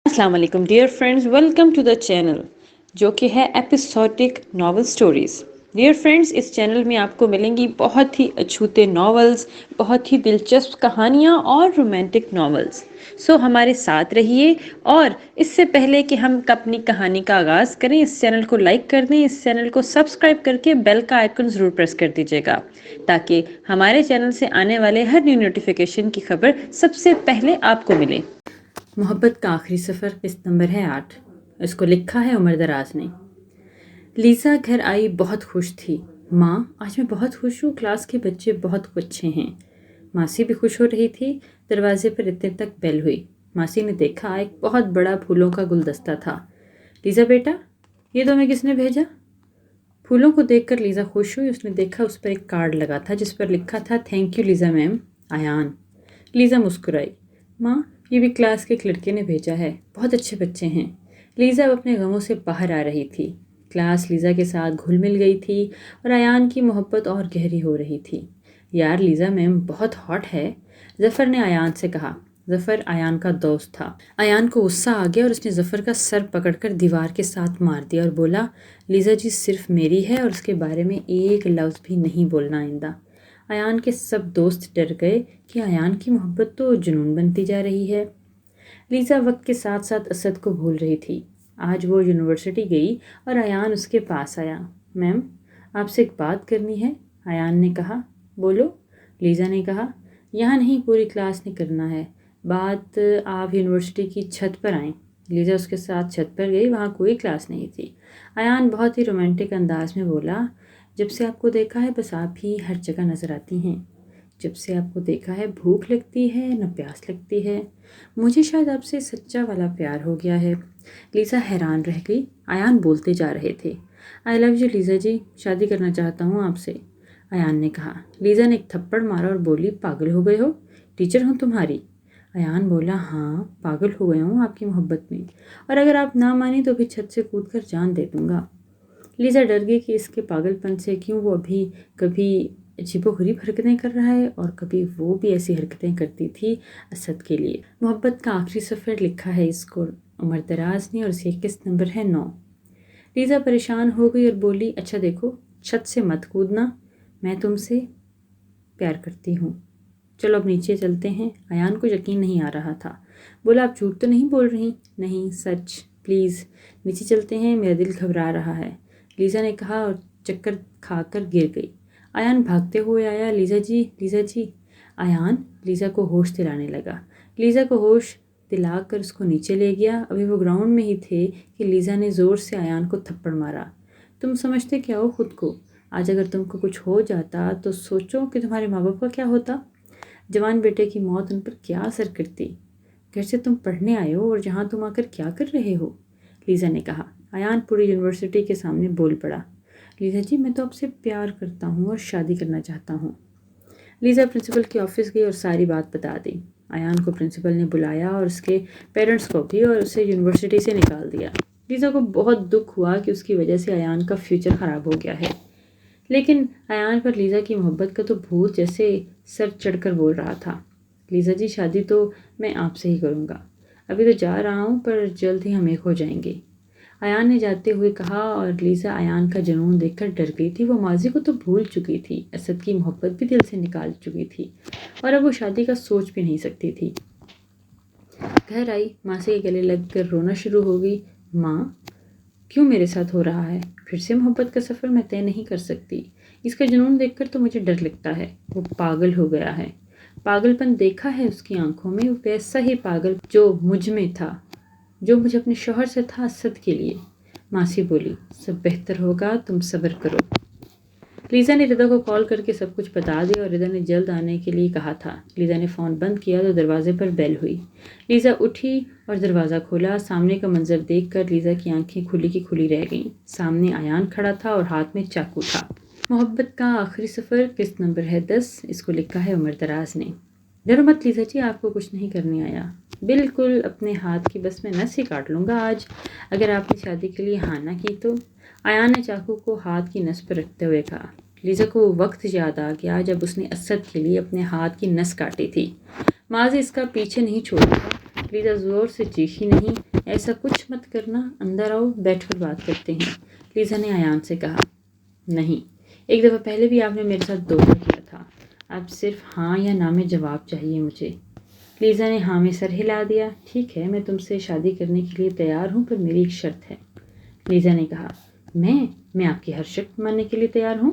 السلام علیکم dear friends, welcome to the channel جو کہ ہے episodic novel stories. Dear friends, اس چینل میں آپ کو ملیں گی بہت ہی اچھوتے ناولز، بہت ہی دلچسپ کہانیاں اور رومانٹک ناولز۔ سو ہمارے ساتھ رہیے، اور اس سے پہلے کہ ہم اپنی کہانی کا آغاز کریں، اس چینل کو لائک کر دیں، اس چینل کو سبسکرائب کر کے بیل کا آئیکن ضرور پریس کر دیجیے گا تاکہ ہمارے چینل سے آنے والے ہر نیو نوٹیفیکیشن کی خبر سب سے پہلے آپ کو ملے۔ محبت کا آخری سفر، قسط نمبر ہے 8۔ اس کو لکھا ہے عمر دراز نے۔ لیزا گھر آئی بہت خوش تھی۔ ماں، آج میں بہت خوش ہوں، کلاس کے بچے بہت اچھے ہیں۔ ماسی بھی خوش ہو رہی تھی۔ دروازے پر اتنے تک بیل ہوئی۔ ماسی نے دیکھا ایک بہت بڑا پھولوں کا گلدستہ تھا۔ لیزا بیٹا، یہ تمہیں کس نے بھیجا؟ پھولوں کو دیکھ کر لیزا خوش ہوئی۔ اس نے دیکھا اس پر ایک کارڈ لگا تھا جس پر لکھا تھا thank you Lisa ma'am, Ayaan. Lisa مسکرائی۔ ماں، یہ بھی کلاس کے ایک لڑکے نے بھیجا ہے، بہت اچھے بچے ہیں۔ لیزا اب اپنے غموں سے باہر آ رہی تھی۔ کلاس لیزا کے ساتھ گھل مل گئی تھی اور ایان کی محبت اور گہری ہو رہی تھی۔ یار لیزا میم بہت ہاٹ ہے، ظفر نے ایان سے کہا۔ ظفر ایان کا دوست تھا۔ ایان کو غصہ آ گیا اور اس نے ظفر کا سر پکڑ کر دیوار کے ساتھ مار دیا اور بولا، لیزا جی صرف میری ہے اور اس کے بارے میں ایک لفظ بھی نہیں بولنا آئندہ۔ ایان کے سب دوست ڈر گئے کہ ایان کی محبت تو جنون بنتی جا رہی ہے۔ لیزا وقت کے ساتھ ساتھ اسد کو بھول رہی تھی۔ آج وہ یونیورسٹی گئی اور ایان اس کے پاس آیا۔ میم، آپ سے ایک بات کرنی ہے، ایان نے کہا۔ بولو، لیزا نے کہا۔ یہاں نہیں، پوری کلاس نے کرنا ہے بات، آپ یونیورسٹی کی چھت پر آئیں۔ لیزا اس کے ساتھ چھت پر گئی، وہاں کوئی کلاس نہیں تھی۔ ایان بہت ہی رومانٹک انداز میں بولا، جب سے آپ کو دیکھا ہے بس آپ ہی ہر جگہ نظر آتی ہیں۔ جب سے آپ کو دیکھا ہے بھوک لگتی ہے نہ پیاس لگتی ہے۔ مجھے شاید آپ سے سچا والا پیار ہو گیا ہے۔ لیزا حیران رہ گئی۔ ایان بولتے جا رہے تھے۔ آئی لو یو لیزا جی، شادی کرنا چاہتا ہوں آپ سے، ایان نے کہا۔ لیزا نے ایک تھپڑ مارا اور بولی، پاگل ہو گئے ہو؟ ٹیچر ہوں تمہاری؟ ایان بولا، ہاں پاگل ہو گیا ہوں آپ کی محبت میں، اور اگر آپ نہ مانی تو بھی چھت سے کود کر جان دے دوں گا۔ لیزا ڈر گئی کہ اس کے پاگل پن سے کیوں وہ ابھی کبھی عجیب و غریب حرکتیں کر رہا ہے اور کبھی وہ بھی ایسی حرکتیں کرتی تھی اسد کے لیے۔ محبت کا آخری سفر لکھا ہے اس کو عمر دراز نے، اور اس کی قسط نمبر ہے 9۔ لیزا پریشان ہو گئی اور بولی، اچھا دیکھو، چھت سے مت کودنا، میں تم سے پیار کرتی ہوں۔ چلو اب نیچے چلتے ہیں۔ ایان کو یقین نہیں آ رہا تھا۔ بولا، آپ جھوٹ تو نہیں بول رہی؟ نہیں سچ، پلیز نیچے چلتے ہیں، میرا دل گھبرا رہا ہے، لیزا نے کہا اور چکر کھا کر گر گئی۔ ایان بھاگتے ہوئے آیا، لیزا جی، لیزا جی۔ ایان لیزا کو ہوش دلانے لگا۔ لیزا کو ہوش دلا کر اس کو نیچے لے گیا۔ ابھی وہ گراؤنڈ میں ہی تھے کہ لیزا نے زور سے ایان کو تھپڑ مارا۔ تم سمجھتے کیا ہو خود کو؟ آج اگر تم کو کچھ ہو جاتا تو سوچو کہ تمہارے ماں باپ کا کیا ہوتا۔ جوان بیٹے کی موت ان پر کیا اثر کرتی؟ گھر سے تم پڑھنے آئے ہو اور جہاں تم آ کر کیا کر رہے ہو؟ لیزا نے کہا۔ ایان پوری یونیورسٹی کے سامنے بول پڑا، لیزا جی میں تو آپ سے پیار کرتا ہوں اور شادی کرنا چاہتا ہوں۔ لیزا پرنسپل کے آفس گئی اور ساری بات بتا دی۔ ایان کو پرنسپل نے بلایا اور اس کے پیرنٹس کو بھی، اور اسے یونیورسٹی سے نکال دیا۔ لیزا کو بہت دکھ ہوا کہ اس کی وجہ سے ایان کا فیوچر خراب ہو گیا ہے، لیکن ایان پر لیزا کی محبت کا تو بھوت جیسے سر چڑھ کر بول رہا تھا۔ لیزا جی شادی تو میں آپ سے ہی کروں گا، ابھی تو جا رہا ہوں پر جلد ہی ہم ایک ہو جائیں گے، ایان نے جاتے ہوئے کہا، اور لیزا ایان کا جنون دیکھ کر ڈر گئی تھی۔ وہ ماضی کو تو بھول چکی تھی، اسد کی محبت بھی دل سے نکال چکی تھی، اور اب وہ شادی کا سوچ بھی نہیں سکتی تھی۔ گھر آئی، ماں سے گلے لگ کر رونا شروع ہو گئی۔ ماں، کیوں میرے ساتھ ہو رہا ہے؟ پھر سے محبت کا سفر میں طے نہیں کر سکتی۔ اس کا جنون دیکھ کر تو مجھے ڈر لگتا ہے۔ وہ پاگل ہو گیا ہے۔ پاگل پن دیکھا ہے اس کی آنکھوں میں، ویسا ہی پاگل جو مجھ میں تھا، جو مجھے اپنے شوہر سے تھا اسد کے لیے۔ ماسی بولی، سب بہتر ہوگا، تم صبر کرو۔ لیزا نے ردا کو کال کر کے سب کچھ بتا دیا اور ردا نے جلد آنے کے لیے کہا تھا۔ لیزا نے فون بند کیا تو دروازے پر بیل ہوئی۔ لیزا اٹھی اور دروازہ کھولا۔ سامنے کا منظر دیکھ کر لیزا کی آنکھیں کھلی کی کھلی رہ گئیں۔ سامنے ایان کھڑا تھا اور ہاتھ میں چاقو تھا۔ محبت کا آخری سفر، قسط نمبر ہے 10۔ اس کو لکھا ہے عمر دراز نے۔ ڈرو مت لیزا جی، آپ کو کچھ نہیں کرنے آیا، بالکل اپنے ہاتھ کی بس میں نس ہی کاٹ لوں گا آج اگر آپ نے شادی کے لیے ہاں نہ کی تو۔ ایان نے چاقو کو ہاتھ کی نس پر رکھتے ہوئے کہا۔ لیزا کو وہ وقت یاد آ گیا جب اس نے اسد کے لیے اپنے ہاتھ کی نس کاٹی تھی۔ ماضی اس کا پیچھے نہیں چھوڑتا۔ لیزا زور سے چیخی نہیں، ایسا کچھ مت کرنا، اندر آؤ، بیٹھ کر بات کرتے ہیں، لیزا نے ایان سے کہا۔ نہیں، ایک دفعہ پہلے بھی آپ نے میرے ساتھ دھوکہ کیا تھا، اب صرف ہاں یا نہ میں جواب چاہیے مجھے۔ لیزا نے ہاں میں سر ہلا دیا۔ ٹھیک ہے، میں تم سے شادی کرنے کے لیے تیار ہوں، پر میری ایک شرط ہے۔ لیزا نے کہا۔ میں آپ کی ہر شرط ماننے کے لیے تیار ہوں۔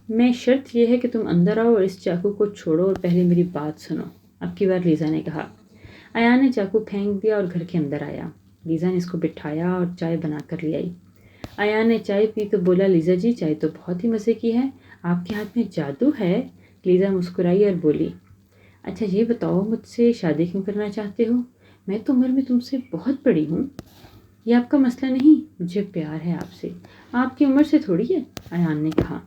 میں شرط یہ ہے کہ تم اندر آؤ اور اس چاقو کو چھوڑو اور پہلے میری بات سنو، اب کی بار لیزا نے کہا۔ ایان نے چاقو پھینک دیا اور گھر کے اندر آیا۔ لیزا نے اس کو بٹھایا اور چائے بنا کر لے آئی۔ ایان نے چائے پی تو بولا، لیزا جی چائے تو بہت ہی مزے کی ہے، آپ کے ہاتھ میں جادو ہے۔ لیزا مسکرائی اور بولی، اچھا یہ بتاؤ مجھ سے شادی کیوں کرنا چاہتے ہو؟ میں تو عمر میں تم سے بہت بڑی ہوں۔ یہ آپ کا مسئلہ نہیں، مجھے پیار ہے آپ سے، آپ کی عمر سے تھوڑی ہے، ایان نے کہا۔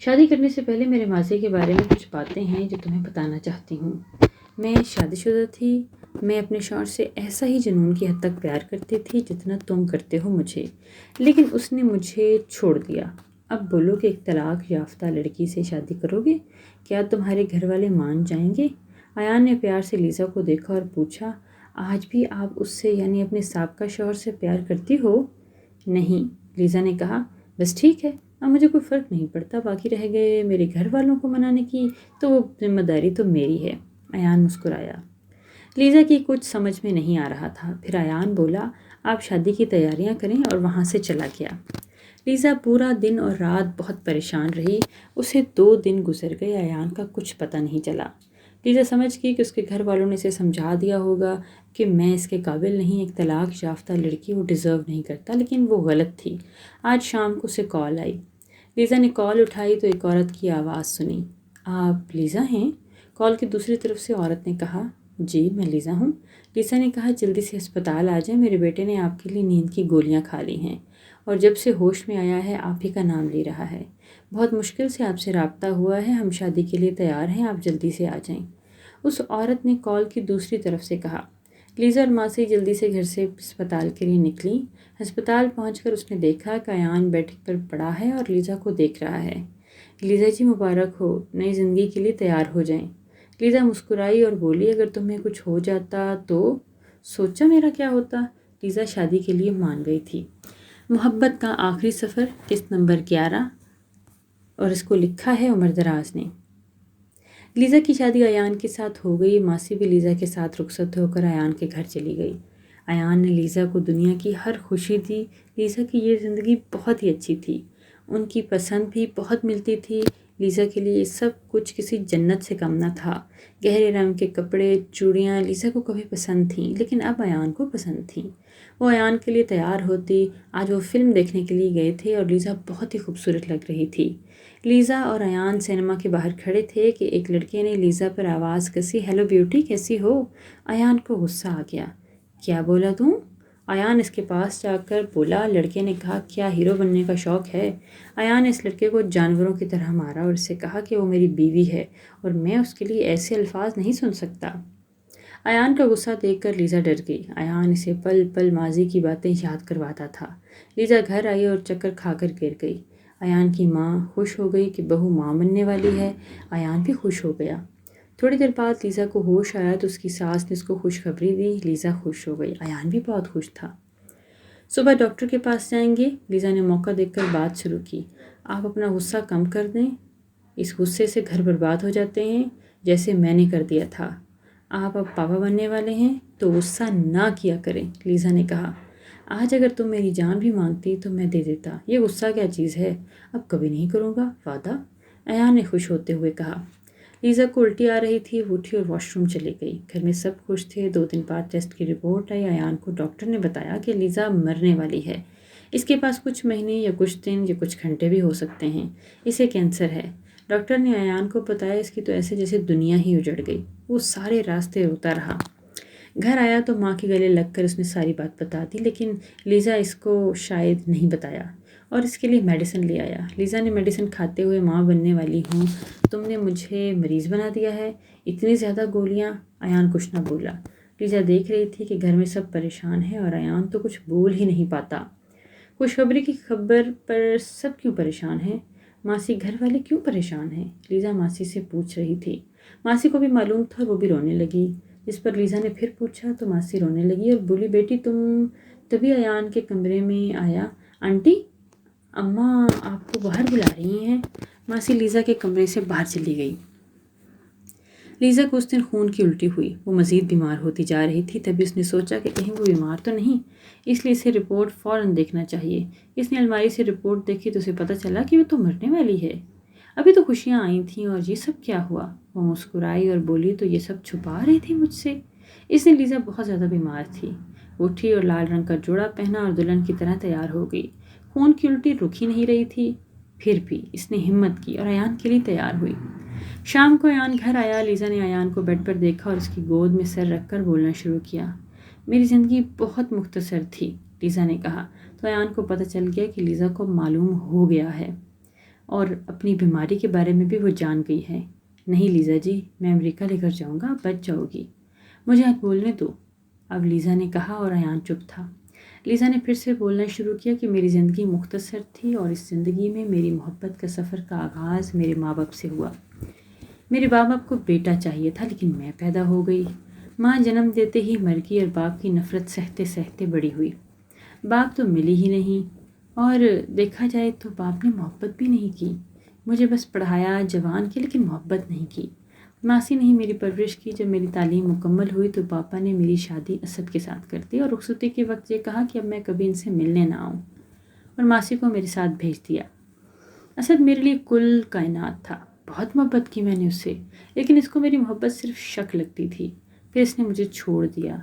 شادی کرنے سے پہلے میرے ماضی کے بارے میں کچھ باتیں ہیں جو تمہیں بتانا چاہتی ہوں۔ میں شادی شدہ تھی، میں اپنے شوہر سے ایسا ہی جنون کی حد تک پیار کرتی تھی جتنا تم کرتے ہو مجھے، لیکن اس نے مجھے چھوڑ دیا۔ اب بولو کہ ایک طلاق یافتہ لڑکی سے شادی کرو گے؟ کیا تمہارے گھر والے مان جائیں گے؟ ایان نے پیار سے لیزا کو دیکھا اور پوچھا، آج بھی آپ اس سے یعنی اپنے سابقہ شوہر سے پیار کرتی ہو؟ نہیں، لیزا نے کہا۔ بس ٹھیک ہے، اب مجھے کوئی فرق نہیں پڑتا، باقی رہ گئے میرے گھر والوں کو منانے کی، تو وہ ذمہ داری تو میری ہے۔ ایان مسکرایا۔ لیزا کی کچھ سمجھ میں نہیں آ رہا تھا، پھر ایان بولا، آپ شادی کی تیاریاں کریں، اور وہاں سے چلا گیا۔ لیزا پورا دن اور رات بہت پریشان رہی، اسے 2 دن گزر گئے، ایان کا کچھ پتہ نہیں چلا۔ لیزا سمجھ گئی کہ اس کے گھر والوں نے اسے سمجھا دیا ہوگا کہ میں اس کے قابل نہیں، ایک طلاق یافتہ لڑکی وہ ڈیزرو نہیں کرتا، لیکن وہ غلط تھی۔ آج شام کو اسے کال آئی۔ لیزا نے کال اٹھائی تو ایک عورت کی آواز سنی۔ آپ لیزا ہیں؟ کال کی دوسری طرف سے عورت نے کہا، جی میں لیزا ہوں۔ لیزا نے کہا، جلدی سے ہسپتال آ جائیں، میرے بیٹے نے آپ کے لیے نیند کی گولیاں کھا لی ہیں، اور جب سے ہوش میں آیا ہے آپ ہی کا نام لے رہا ہے، بہت مشکل سے آپ سے رابطہ ہوا ہے، ہم شادی کے لیے تیار ہیں، آپ جلدی سے آ جائیں۔ اس عورت نے کال کی دوسری طرف سے کہا۔ لیزا اور ماسی جلدی سے گھر سے ہسپتال کے لیے نکلیں۔ ہسپتال پہنچ کر اس نے دیکھا کہ ایان بیڈ پر پڑا ہے اور لیزا کو دیکھ رہا ہے۔ لیزا جی مبارک ہو، نئی زندگی کے لیے تیار ہو جائیں۔ لیزا مسکرائی اور بولی، اگر تمہیں کچھ ہو جاتا تو؟ سوچا میرا کیا ہوتا؟ لیزا شادی کے لیے مان گئی تھی۔ محبت کا آخری سفر، قسط نمبر 11، اور اس کو لکھا ہے عمر دراز نے۔ لیزا کی شادی ایان کے ساتھ ہو گئی، ماسی بھی لیزا کے ساتھ رخصت ہو کر ایان کے گھر چلی گئی۔ ایان نے لیزا کو دنیا کی ہر خوشی دی۔ لیزا کی یہ زندگی بہت ہی اچھی تھی، ان کی پسند بھی بہت ملتی تھی۔ لیزا کے لیے یہ سب کچھ کسی جنت سے کم نہ تھا۔ گہرے رنگ کے کپڑے، چوڑیاں لیزا کو کبھی پسند تھیں، لیکن اب ایان کو پسند تھیں۔ وہ ایان کے لیے تیار ہوتی۔ آج وہ فلم دیکھنے کے لیے گئے تھے اور لیزا بہت ہی خوبصورت لگ رہی تھی۔ لیزا اور ایان سینما کے باہر کھڑے تھے کہ ایک لڑکے نے لیزا پر آواز کسی، ہیلو بیوٹی کیسی ہو؟ ایان کو غصہ آ گیا۔ کیا بولا تم؟ ایان اس کے پاس جا کر بولا۔ لڑکے نے کہا، کیا ہیرو بننے کا شوق ہے؟ ایان نے اس لڑکے کو جانوروں کی طرح مارا اور اس سے کہا کہ وہ میری بیوی ہے اور میں اس کے لیے ایسے الفاظ نہیں سن سکتا۔ ایان کا غصہ دیکھ کر لیزا ڈر گئی۔ ایان اسے پل پل ماضی کی باتیں یاد کرواتا تھا۔ لیزا گھر آئی اور چکر کھا کر گر گئی۔ ایان کی ماں خوش ہو گئی کہ بہو ماں بننے والی ہے۔ ایان بھی خوش ہو گیا۔ تھوڑی دیر بعد لیزا کو ہوش آیا تو اس کی ساس نے اس کو خوشخبری دی۔ لیزا خوش ہو گئی، ایان بھی بہت خوش تھا۔ صبح ڈاکٹر کے پاس جائیں گے؟ لیزا نے موقع دیکھ کر بات شروع کی۔ آپ اپنا غصہ کم کر دیں، اس غصے سے گھر برباد ہو جاتے ہیں، جیسے میں نے کر دیا تھا۔ آپ اب پاپا بننے والے ہیں تو غصہ نہ کیا کریں، لیزا نے کہا۔ آج اگر تم میری جان بھی مانگتی تو میں دے دیتا، یہ غصہ کیا چیز ہے، اب کبھی نہیں کروں گا، وعدہ؟ ایان نے خوش ہوتے ہوئے کہا۔ لیزا کو الٹی آ رہی تھی، وہ اٹھی اور واش روم چلی گئی۔ گھر میں سب خوش تھے۔ 2 دن بعد ٹیسٹ کی رپورٹ آئی۔ ایان کو ڈاکٹر نے بتایا کہ لیزا مرنے والی ہے، اس کے پاس کچھ مہینے یا کچھ دن یا کچھ گھنٹے بھی ہو سکتے ہیں، اسے کینسر ہے۔ ڈاکٹر نے ایان کو بتایا، اس کی تو ایسے جیسے دنیا ہی اجڑ گئی۔ وہ سارے راستے روتا رہا۔ گھر آیا تو ماں کے گلے لگ کر اس نے ساری بات بتا دی، لیکن لیزا اس کو شاید نہیں بتایا، اور اس کے لیے میڈیسن لے آیا۔ لیزا نے میڈیسن کھاتے ہوئے، ماں بننے والی ہوں، تم نے مجھے مریض بنا دیا ہے، اتنی زیادہ گولیاں؟ ایان کچھ نہ بولا۔ لیزا دیکھ رہی تھی کہ گھر میں سب پریشان ہیں اور ایان تو کچھ بول ہی نہیں پاتا۔ خوشخبری کی خبر پر سب کیوں پریشان ہیں؟ ماسی، گھر والے کیوں پریشان ہیں؟ لیزا ماسی سے پوچھ رہی تھی۔ ماسی کو بھی معلوم تھا اور وہ بھی رونے لگی۔ اس پر لیزا نے پھر پوچھا تو ماسی رونے لگی اور بولی بیٹی تم تبھی ایان کے کمرے میں آیا۔ آنٹی اماں آپ کو باہر بلا رہی ہیں۔ ماسی لیزا کے کمرے سے باہر چلی گئی۔ لیزا کو اس دن خون کی الٹی ہوئی، وہ مزید بیمار ہوتی جا رہی تھی۔ تبھی اس نے سوچا کہ کہیں وہ بیمار تو نہیں، اس لیے اسے رپورٹ فوراً دیکھنا چاہیے۔ اس نے الماری سے رپورٹ دیکھی تو اسے پتہ چلا کہ وہ تو مرنے والی ہے۔ ابھی تو خوشیاں آئی تھیں اور یہ سب کیا ہوا؟ وہ مسکرائی اور بولی تو یہ سب چھپا رہی تھی مجھ سے۔ اس دن لیزا بہت زیادہ بیمار تھی۔ وہ اٹھی اور لال رنگ کا جوڑا پہنا اور دلہن کی طرح تیار ہو گئی۔ خون کی الٹی رک ہی نہیں رہی تھی، پھر بھی اس نے ہمت کی اور ایان کے لیے تیار ہوئی۔ شام کو ایان گھر آیا۔ لیزا نے ایان کو بیڈ پر دیکھا اور اس کی گود میں سر رکھ کر بولنا شروع کیا۔ میری زندگی بہت مختصر تھی، لیزا نے کہا تو ایان کو پتہ چل گیا کہ لیزا کو معلوم ہو گیا ہے اور اپنی بیماری کے بارے میں بھی وہ جان گئی ہے۔ نہیں لیزا جی، میں امریکہ لے کر جاؤں گا، بچ جاؤ گی، مجھے آج بولنے دو، اب لیزا نے کہا اور ایان چپ تھا۔ لیزا نے پھر سے بولنا شروع کیا کہ میری زندگی مختصر تھی اور اس زندگی میں میری محبت کا سفر کا آغاز میرے ماں باپ سے ہوا۔ میرے ماں باپ کو بیٹا چاہیے تھا لیکن میں پیدا ہو گئی۔ ماں جنم دیتے ہی مر گئی اور باپ کی نفرت سہتے سہتے بڑی ہوئی۔ باپ تو ملی ہی نہیں اور دیکھا جائے تو باپ نے محبت بھی نہیں کی، مجھے بس پڑھایا، جوان کیا، لیکن محبت نہیں کی۔ ماسی نے ہی میری پرورش کی۔ جب میری تعلیم مکمل ہوئی تو پاپا نے میری شادی اسد کے ساتھ کر دی اور رخصتی کے وقت یہ کہا کہ اب میں کبھی ان سے ملنے نہ آؤں اور ماسی کو میرے ساتھ بھیج دیا۔ اسد میرے لیے کل کائنات تھا، بہت محبت کی میں نے اس سے، لیکن اس کو میری محبت صرف شک لگتی تھی۔ پھر اس نے مجھے چھوڑ دیا۔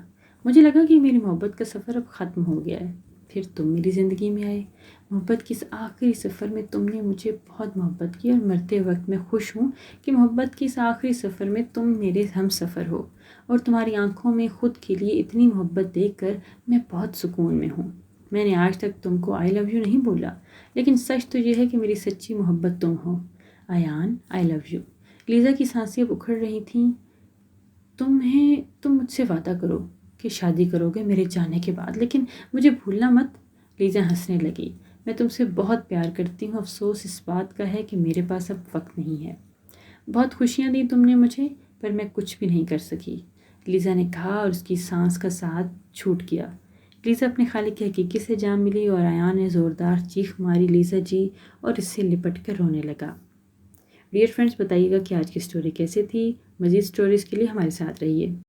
مجھے لگا کہ میری محبت کا سفر اب ختم ہو گیا ہے۔ پھر تم میری زندگی میں آئے۔ محبت کے اس آخری سفر میں تم نے مجھے بہت محبت کی اور مرتے وقت میں خوش ہوں کہ محبت کے اس آخری سفر میں تم میرے ہم سفر ہو اور تمہاری آنکھوں میں خود کے لیے اتنی محبت دیکھ کر میں بہت سکون میں ہوں۔ میں نے آج تک تم کو آئی لو یو نہیں بولا، لیکن سچ تو یہ ہے کہ میری سچی محبت تم ہو۔ ایان آئی لو یو۔ لیزا کی سانسیں اب اکھڑ رہی تھیں۔ تم مجھ سے وعدہ کرو کہ شادی کرو گے میرے جانے کے بعد، لیکن مجھے بھولنا مت۔ لیزا ہنسنے لگی۔ میں تم سے بہت پیار کرتی ہوں، افسوس اس بات کا ہے کہ میرے پاس اب وقت نہیں ہے۔ بہت خوشیاں دی تم نے مجھے، پر میں کچھ بھی نہیں کر سکی، لیزا نے کہا اور اس کی سانس کا ساتھ چھوٹ گیا۔ لیزا اپنے خالق کی حقیقت سے جا ملی اور ایان نے زوردار چیخ ماری لیزا جی اور اس سے لپٹ کر رونے لگا۔ ڈیئر فرینڈز، بتائیے گا کہ آج کی سٹوری کیسے تھی؟ مزید سٹوریز کے لیے ہمارے ساتھ رہیے۔